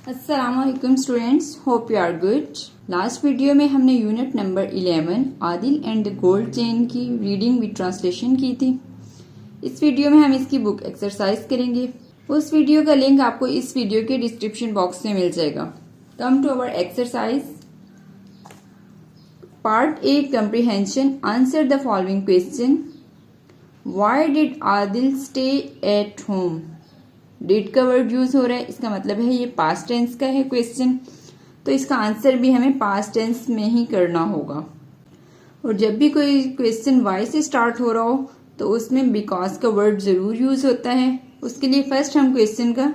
अस्सलामुअलैकुम students, hope you are good. Last video में हमने unit number 11 Adil and the gold chain की reading with translation की थी। इस वीडियो में हम इसकी बुक एक्सरसाइज करेंगे। उस वीडियो का लिंक आपको इस वीडियो के डिस्क्रिप्शन बॉक्स में मिल जाएगा। Come to our exercise part A comprehension. Answer the following question. Why did Adil stay at home? Did का वर्ड यूज हो रहा है, इसका मतलब है ये पास्ट टेंस का है क्वेश्चन, तो इसका आंसर भी हमें पास्ट टेंस में ही करना होगा। और जब भी कोई क्वेश्चन वाई से स्टार्ट हो रहा हो तो उसमें बिकॉज का वर्ड जरूर यूज होता है। उसके लिए फर्स्ट हम क्वेश्चन का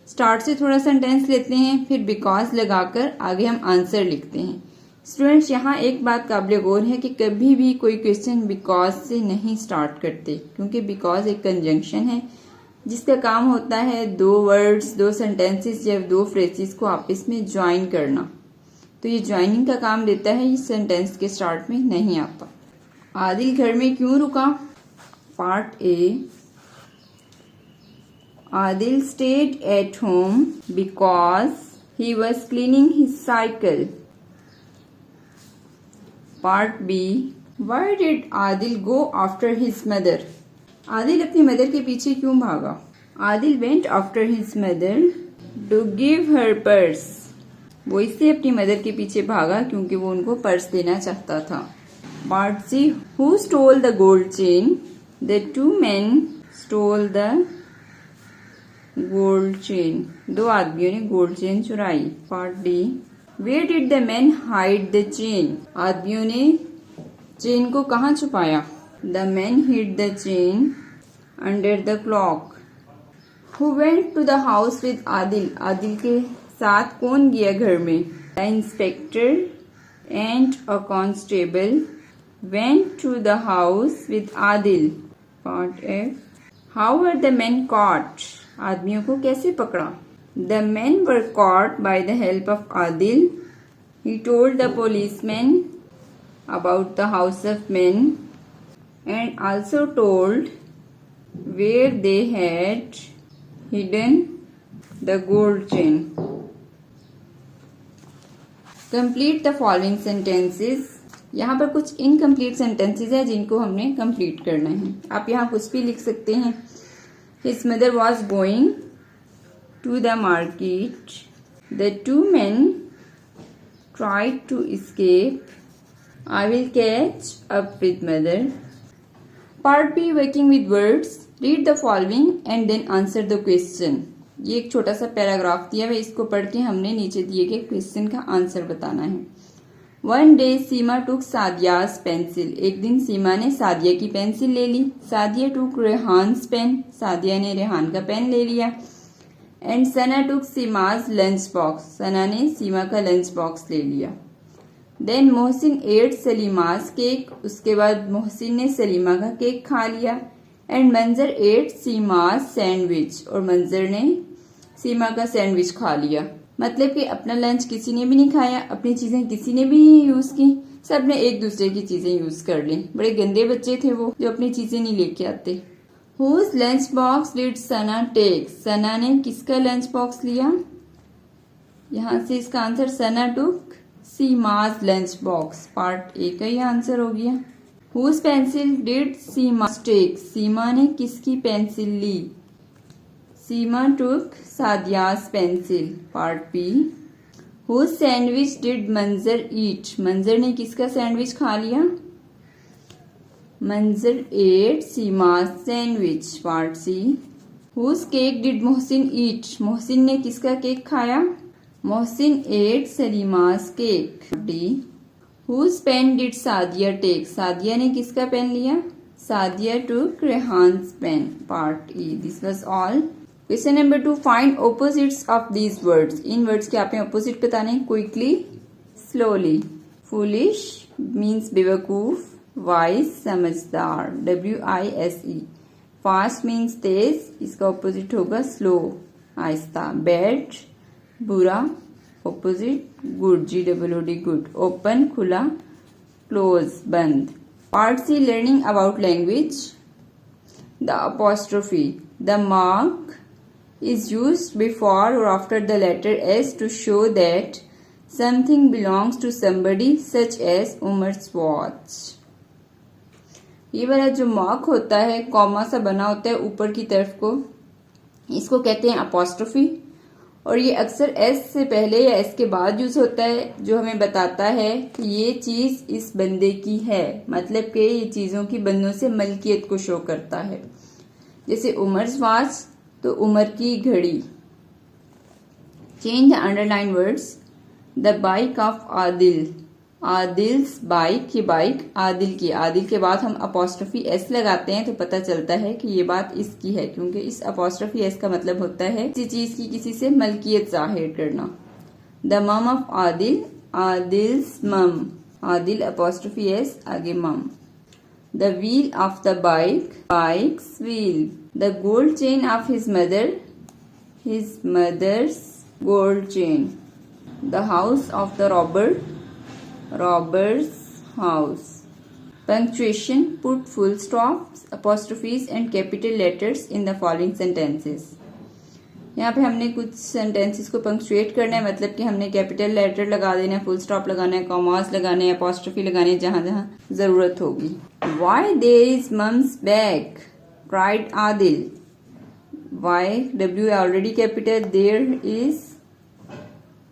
स्टार्ट से थोड़ा सेंटेंस लेते हैं, फिर बिकॉज लगाकर आगे हम आंसर लिखते हैं। स्टूडेंट्स, यहाँ एक बात काबिल गौर है कि कभी भी कोई क्वेश्चन बिकॉज से नहीं स्टार्ट करते, क्योंकि बिकॉज एक कंजंक्शन है जिसका काम होता है दो वर्ड्स, दो सेंटेंसेस या दो फ्रेजेस को आपस में ज्वाइन करना। तो ये ज्वाइनिंग का काम देता है, इस सेंटेंस के स्टार्ट में नहीं आता। आदिल घर में क्यों रुका? Part A, Adil stayed at home because he was cleaning his cycle. Part B, why did Adil go after his mother? Adil अपनी मदर के पीछे क्यों भागा? Adil went after his mother to give her purse. वो इससे अपनी मदर के पीछे भागा क्योंकि वो उनको पर्स देना चाहता था। Part C, who stole the gold chain? The two man stole the gold chain. दो आदमियों ने गोल्ड चेन चुराई। Part D, where did the man hide the chain? आदमियों ने चेन को कहाँ छुपाया? The man hid the chain under the clock. Who went to the house with Adil? Adil के साथ कौन गया घर में? The inspector and a constable went to the house with Adil. Part F. How were the men caught? आदमियों को कैसे पकड़ा? The men were caught by the help of Adil. He told the policeman about the house of men and also told where they had hidden the gold chain. Complete the following sentences. यहाँ पर कुछ incomplete sentences है जिनको हमने complete करना है। आप यहाँ कुछ भी लिख सकते हैं। His mother was going to the market. The two men tried to escape. I will catch up with mother. Part B, working with words. Read the following and then answer the question. ये एक छोटा सा paragraph दिया है, इसको पढ़ के हमने नीचे दिए गए क्वेश्चन का आंसर बताना है। One day Seema took Sadia's pencil. एक दिन सीमा ने सादिया की पेंसिल ले ली। Sadia took Rehan's pen. सादिया ने रेहान का पेन ले लिया। And Sana took Seema's lunch box. Sana ने सीमा का लंच बॉक्स ले लिया। Then Mohsin ate Salima's cake. उसके बाद मोहसिन ने सलीमा का केक खा लिया। एंड मंजर एट सीमास सैंडविच। और मंजर ने सीमा का सैंडविच खा लिया। मतलब कि अपना लंच किसी ने भी नहीं खाया, अपनी चीजें किसी ने भी नहीं यूज की, सब ने एक दूसरे की चीजें यूज कर ली। बड़े गंदे बच्चे थे वो जो अपनी चीजें नहीं लेके आते। Whose lunch box did Sana take? Sana ने किसका लंच बॉक्स लिया? यहां से इसका answer Sana took Seema's lunch box. Part A का ही आंसर हो गया। Whose pencil did Seema take? Seema ने किसकी पेंसिल ली? Seema took Sadia's pencil. Part B, whose sandwich did Manzar eat? Manzar ने किसका सैंडविच खा लिया? Manzar ate Seema's sandwich. Part C, whose cake did Mohsin ईट? मोहसिन ने किसका केक खाया? Mohsin ate Salima's cake. D, whose pen did Sadia take? Sadia ने किसका पेन लिया? Sadia took Rehan's pen. Part E. This was all. Question number 2, find opposites of these words. इन words के आपने opposite बताने। Quickly, slowly. फूलिश मीन्स बेवकूफ, वाइज समझदार, WISE। फास्ट मीन्स तेज, इसका ऑपोजिट होगा स्लो, आहिस्ता। बैड बुरा, opposite good, GOOD good. Open खुला, क्लोज बंद। Part C, learning about language. The apostrophe, the mark, is used before or after the letter S to show that something belongs to somebody such as Umar's watch. ये वाला जो mark होता है, comma सा बना होता है ऊपर की तरफ को, इसको कहते हैं अपोस्ट्रोफी, और ये अक्सर एस से पहले या एस के बाद यूज होता है, जो हमें बताता है कि ये चीज इस बंदे की है, मतलब कि ये चीजों की बंदों से मलकियत को शो करता है। जैसे उमर्स वॉच, तो उमर की घड़ी। Change the underline words. The bike of Adil, Adil's bike, ये बाइक आदिल की। आदिल के बाद हम अपोस्ट्रोफी एस लगाते हैं तो पता चलता है कि ये बात इसकी है, क्योंकि इस अपोस्ट्रोफी एस का मतलब होता है किसी चीज की किसी से मलकियत जाहिर करना। द मम ऑफ आदिल, आदिल्स मम, आदिल अपोस्ट्रोफी एस आगे mum. The wheel of the bike, bike's wheel. The gold chain of his mother, his mother's gold chain. The house of the robber, robber's house. Punctuation. Put full stops, apostrophes and capital letters in the following sentences. यहाँ पे हमने कुछ sentences को punctuate करना है, मतलब कि हमने कैपिटल लेटर लगा देना है, फुल स्टॉप लगाना है, कॉमास लगाने हैं, अपोस्ट्रोफी लगाने हैं जहां जहां जरूरत होगी। Why there is mum's bag? Cried Adil. Why? W already capital. There is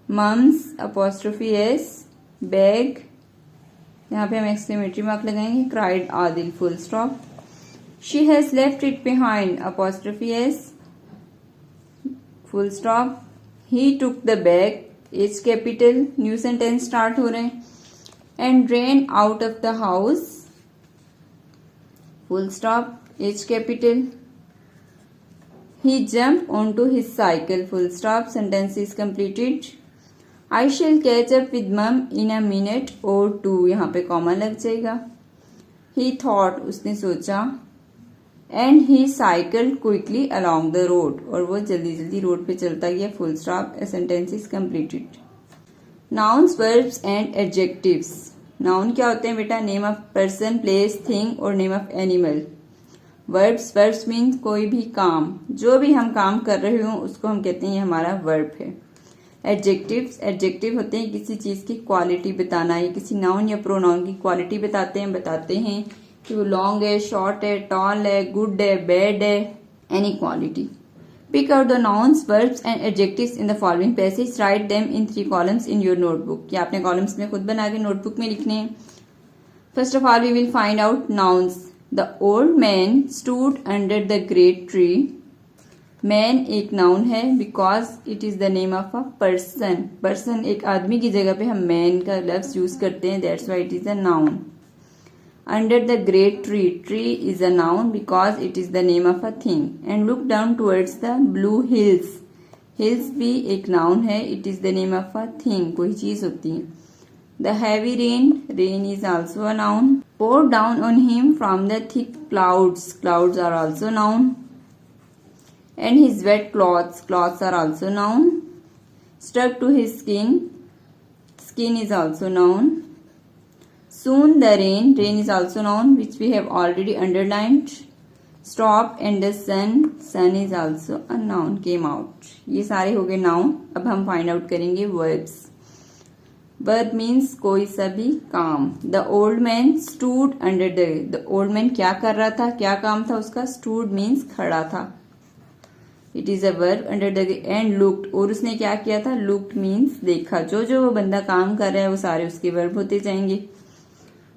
mum's apostrophe s bag, यहाँ पे हम एक्सक्लेमेटरी मार्क लगाएंगे, cried Adil full stop. She has left it behind apostrophe S full stop. He took the bag H capital, new sentence start हो रहे हैं। And ran out of the house full stop H capital. He jump on to his cycle full stop, sentence is completed. I shall catch up with mum in a minute or two, यहाँ पे comma लग जाएगा। He thought, उसने सोचा। And he cycled quickly along the road, और वो जल्दी जल्दी रोड पे चलता गया full stop. A sentence is completed. Nouns, verbs and adjectives. Noun क्या होते हैं बेटा? Name of person, place, thing और name of animal. Verbs, verbs means कोई भी काम, जो भी हम काम कर रहे हो उसको हम कहते हैं ये हमारा verb है। एडजेक्टिव्स, एडजेक्टिव होते हैं किसी चीज की क्वालिटी बताना, या किसी नाउन या प्रोनाउन की क्वालिटी बताते हैं कि वो लॉन्ग है, शॉर्ट है, टॉल है, गुड है, बैड है, any quality. Pick out the nouns, verbs and adjectives in the following passage, write them in 3 columns in your notebook. या आपने कॉलम्स में खुद बना के नोटबुक में लिखने हैं। First of all we will find out nouns. The old man stood under the great tree. Man एक नाउन है because it is the name of a person. Person एक आदमी की जगह पे हम मैन का लफ्ज यूज करते हैं, that's why it is a noun. Under the great tree, tree is a noun because it is the name of a thing. And look down towards the blue hills, hills भी एक noun है, it is the name of a thing, कोई चीज होती है। The heavy rain, rain is also a noun. Pour down on him from the thick clouds, clouds are also noun. And his wet clothes, clothes are also noun. Stuck to his skin, skin is also noun. Soon the rain, rain is also noun which we have already underlined. Stop and the sun, sun is also a noun, came out. ये सारे हो गए noun। अब हम find out करेंगे verbs. Verb means कोई सा भी काम। The old man stood under the old man क्या कर रहा था, क्या काम था उसका? Stood means खड़ा था, it is a verb. Under the end looked, और उसने क्या किया था? लुक्ड मीन्स देखा। जो जो वो बंदा काम कर रहा है वो सारे उसके वर्ब होते जाएंगे।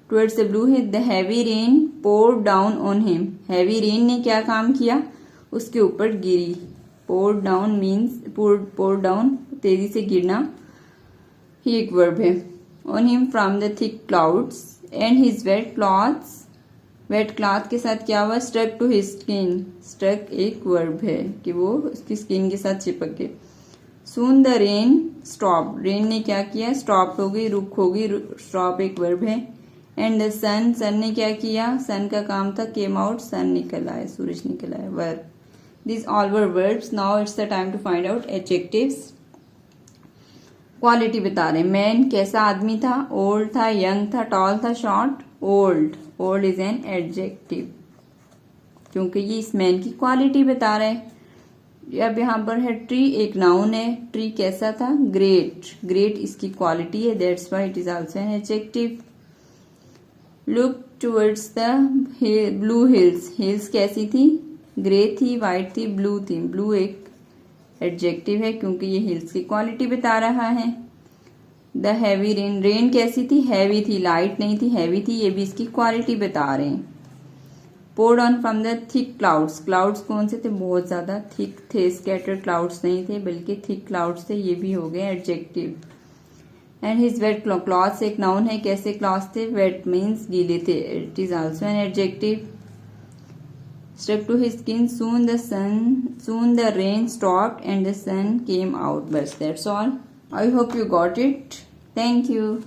Towards the blue hill, the heavy rain poured down on him. Heavy rain ने क्या काम किया? उसके ऊपर गिरी। Poured down means poured down तेजी से गिरना, ही एक वर्ब है। On him from the thick clouds and his wet clothes, wet cloth के साथ क्या हुआ? Stuck to his skin, stuck एक वर्ब है कि वो उसकी स्किन के साथ चिपक गए। Soon the rain stop, rain ने क्या किया? स्टॉप हो गई, रुक हो गई, स्टॉप एक वर्ब है। एंड द सन, सन ने क्या किया? सन का काम था केम आउट, सन निकल आया, सूरज निकल आया, verb. This all were verbs. Now it's the time to find out adjectives. Quality बता रहे हैं। मैन कैसा आदमी था? ओल्ड था, यंग था, टॉल था, short? Old, old is an adjective क्योंकि ये इस मैन की क्वालिटी बता रहे हैं। अब यहाँ पर है ट्री, एक नाउन है। ट्री कैसा था? ग्रेट। ग्रेट इसकी क्वालिटी है, that's why it is also an adjective. Look towards the blue hills. Hills कैसी थी? ग्रे थी, वाइट थी, ब्लू थी। ब्लू एक एडजेक्टिव है क्योंकि ये हिल्स की क्वालिटी बता रहा है। The heavy rain. रेन कैसी थी? हैवी थी, लाइट नहीं थी, हैवी थी, ये भी इसकी क्वालिटी बता रहे हैं। poured on from the thick clouds। Clouds कौन से थे? बहुत ज्यादा थिक थे, स्कैटर्ड क्लाउड्स नहीं थे बल्कि थिक क्लाउड्स थे, ये भी हो गए adjective. And his wet clothes एक नाउन है। कैसे क्लॉथ्स थे? वेट मीन्स गीले थे, it is also an adjective. Stuck to his skin. soon the rain stopped and the sun came out। बस that's all. I hope you got it. Thank you.